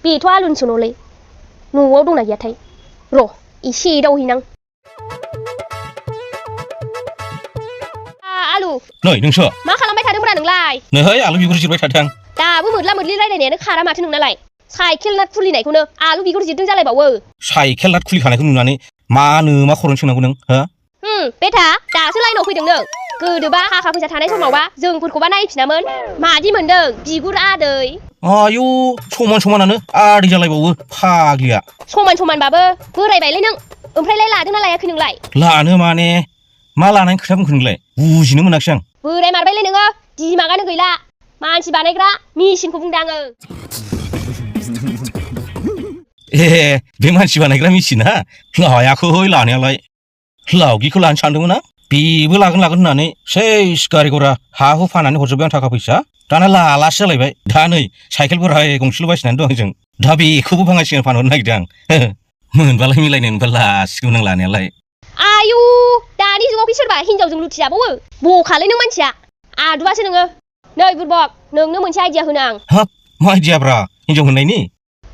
बेथ' आलुनिसो न'लै न'आव दंना गैयाथाय र' एसे एदावहैनां आलु नै नोंसो मा खालामबाय थादोंब्रा नोंलाय नैहाय आलु बिगुर जिरबाय थादों दाबो मोदला मोदलि रायलायनायानो खारा माथो नोंनालाय साइकेल नाट खुलिनायखौनो आलु बिगुर जिरदों जालायबावो साइकेल नाट खुलिखानायखौ नुनानै मानो मा खर'नि सोंनांगौ नों हो बेटा दासो लाइनाव फैदों नों गोदोबा थाखा फैसा थानाय समावबा जोंफोरखौबा नायफिनामोन मादि मोनदों बिगुर आदै आयु समान समानानो आदै जालायबावो फाग्लिया समान समानबाबो बोरायबायलै नों ओमफ्रायलाय लादोंना लायाखै नोंलाय लानो माने मा लानायनि खोथा बुंखो नोंलाय बुजिनो मोनाखिसै आं बोराय मारबायलै नोङो दिमागानो गैला मानसि बानायग्रा मेसिनखौ बुंदों आङो बे मानसि बानायग्रा मेसिना लायाखै लानायालाय लावगिखौ लानो सानदोंमोन आं बेबो लागोन होननानै सेस गारि घरा हा हु फाननानै हरजोब्बाय आं थाखा फैसा दाना लालासो जालायबाय दा नै साइकेल बोराय गंसेल' बायसिनानै दं आंजों दा बेखौबो बाङायसिन फानहरनो नागिरदों आं मोनबालाय मिलायनो मोनबा लासिगौमोन आं लानायालाय आयु दानि जुगाव सोरबा हिनजावजों लुथि जाबावो बखालै नों मानसिया आदुवासो नोङो नै बुरबक नोंनो मोनसे आइडिया होनो आं हाब मा आइडियाब्रा हिनजाव होननायनि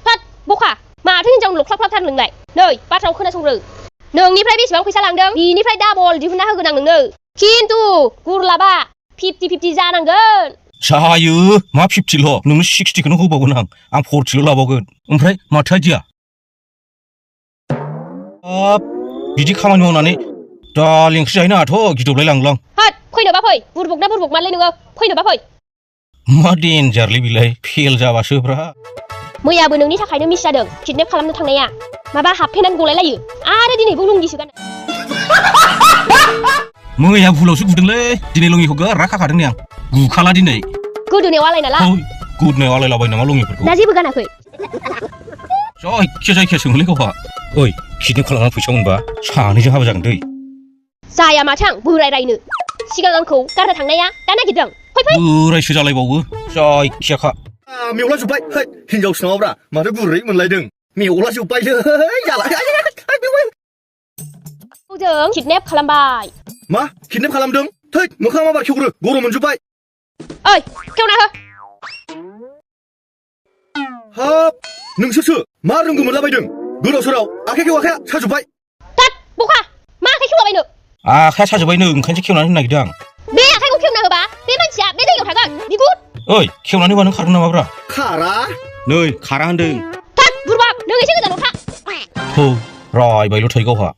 फात बखा माथो हिनजावनो लख्लाब-ख्लाबथार नोंलाय नै बाथ्राखौ खोनासंग्रो नोंनिफ्राय बेसेबां फैसा लांदों बिनिफ्राय डाबल दिहुनना होगोन आं नोंनो खिन्थु गुरलाबा 50-50 जानांगोन जायो मा 50ल' नोंनो 60खौनो होबावगोन आं 40ल' लाबावगोन ओमफ्राय माथो आइडिया बिदि खामानि मावनानै दालि ओंख्रि जाहैनो आंहाथ' गिदबलाय लांलां हाट फैनोबा फै बुरबकना बुरबक मानलै नोङो फैनोबा फै मा डेन्जारलै बिलाय फेल जाबासो ब्रा मैयाबो नोंनि थाखायनो मिस जादों किडनेप खालामनो थांनाया माबा हाबफेनानै गलायलायो आरो दिनैबो लुंगिसो गानो मैया भुलावसो गुदोंलै दिनै लङिखौ गोरा खाखादों नै आं गुखाला दिनै गोदोनायाव आलाय नाला गोदोनायाव आलायलाबाय नामा लङिफोरखौ ना जेबो गानाखै जायखिया सोंलै गावहा ओइ किडनेप खालामना फैसा मोनबा सानैजों हाबा जागोन दै जाया माथो आं बोराय रायनो सिगां आंखौ गारना थांनाया दा नागिरदों फै बोरायसो जालायबावो जायखियाखा मेवला जोब्बाय हिनजावसो नङाब्रा माथो गुरै मोनलायदों मेवला जोब्बायलै जाला जों किडनेप खालामबाय मा किडनेप खालामदों थै मोखाङा माबार खेवग्रो गरम मोनजोब्बाय ओइ खेवना हो हाब नोंसोरसो मा रोंगौ मोनलाबायदों गोदाव सोराव आखाइ खेवाखाया साजोब्बाय तात बखा मा आखाइ खेवलाबायनो आखाया साजोब्बायनो ओंखायनोसो खेवनानै होनो नागिरदों आं बे आखाइखौ खेवना होबा बे मानसिया बे जायगायाव थागोन बिगुर ओइ खेवनानै होबा नों खारगोन नामाब्रा खारा नै खारा होनदों तात बुरबाक नों एसे गोजानाव था रायबायल' थायो गावहा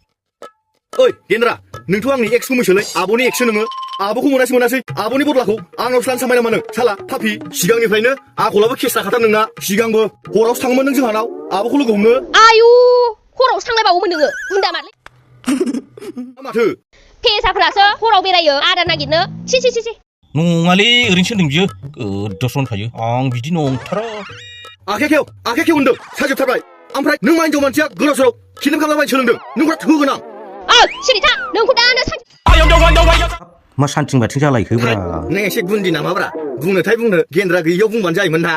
ओइ गेन्द्रा नोंथ' आंनि एक्स गुमैसोलै आब'नि एक्ससो नोङो आब'खौ मोनासै आब'नि बदलाखौ आंनावसो लानो सानबाय नामा नों साला फाफि सिगांनिफ्रायनो आखलाबो केस जाखाथार नोंना सिगांबो हरावसो थाङोमोन नों जोंहानाव आब'खौ लोगो हमनो आयु हरावसो थांलायबावोमोन नोङो गुन्दा मारलै माथो फेसाफोरासो हराव बेरायो आदार नागिरनो सि नङालै ओरैनोसो होनदों बियो गोदावसोन थायो आं बिदि नंथारा आखाइ खेव होनदों साजोबथारबाय ओमफ्राय नों मा हिनजाव मानसिया गोदाव सोराव किडनेप खालामलाबायनो सोलोंदों नों थोगोन आं सिरि था नोंखौ दानो मा सानथिं बाथिं जालायखोब्रा नों एसे गुन्दि नामाब्रा बुंनोथाय बुंनो गेन्द्रा गैयियाव बुंबानो जायोमोन ना